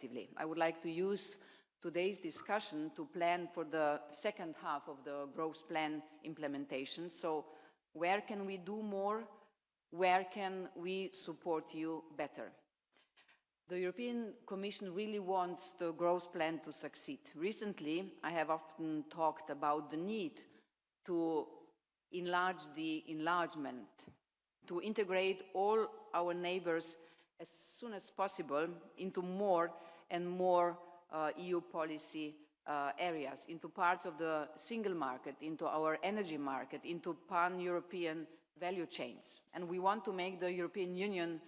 effectively. I would like to use today's discussion to plan for the second half of the growth plan implementation. So where can we do more? Where can we support you better? The European Commission really wants the growth plan to succeed. Recently, I have often talked about the need to enlarge the enlargement, to integrate all our neighbors as soon as possible into more and more EU policy areas, into parts of the single market, into our energy market, into pan-European value chains. And we want to make the European Union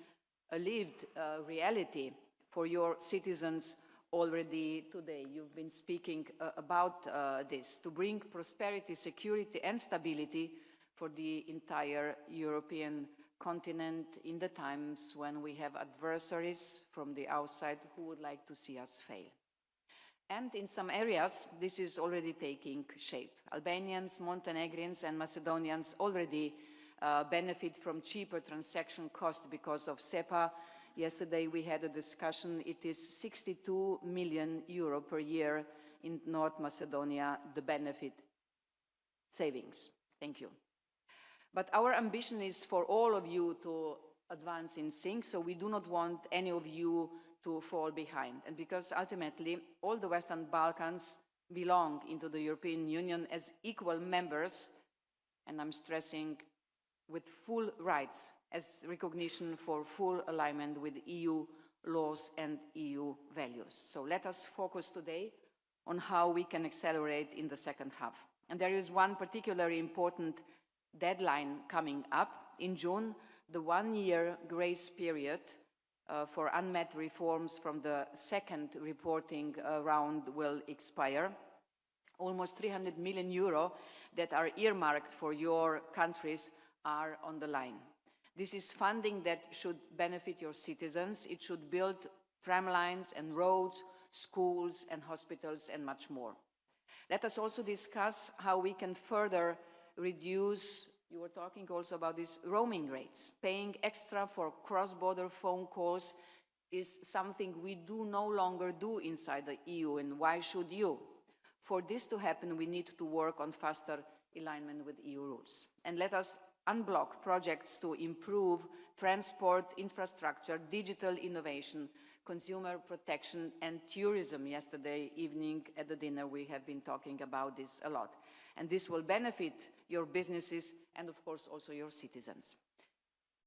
a lived reality for your citizens already today. You've been speaking about this, to bring prosperity, security and stability for the entire European continent in the times when we have adversaries from the outside who would like to see us fail. And in some areas, this is already taking shape. Albanians, Montenegrins and Macedonians already benefit from cheaper transaction costs because of SEPA. Yesterday we had a discussion. It is 62 million euro per year in North Macedonia, the benefit savings. Thank you. But our ambition is for all of you to advance in sync, so we do not want any of you to fall behind. And because ultimately all the Western Balkans belong into the European Union as equal members, and I'm stressing with full rights, as recognition for full alignment with EU laws and EU values. So let us focus today on how we can accelerate in the second half. And there is one particularly important deadline coming up. In June, the one-year grace period for unmet reforms from the second reporting round will expire. Almost 300 million euro that are earmarked for your countries are on the line. This is funding that should benefit your citizens. It should build tramlines and roads, schools and hospitals and much more. Let us also discuss how we can further reduce, you were talking also about these roaming rates. Paying extra for cross-border phone calls is something we do no longer do inside the EU, and why should you? For this to happen, we need to work on faster alignment with EU rules. And let us unblock projects to improve transport infrastructure, digital innovation, consumer protection and tourism. Yesterday evening at the dinner we have been talking about this a lot. And this will benefit your businesses and of course also your citizens.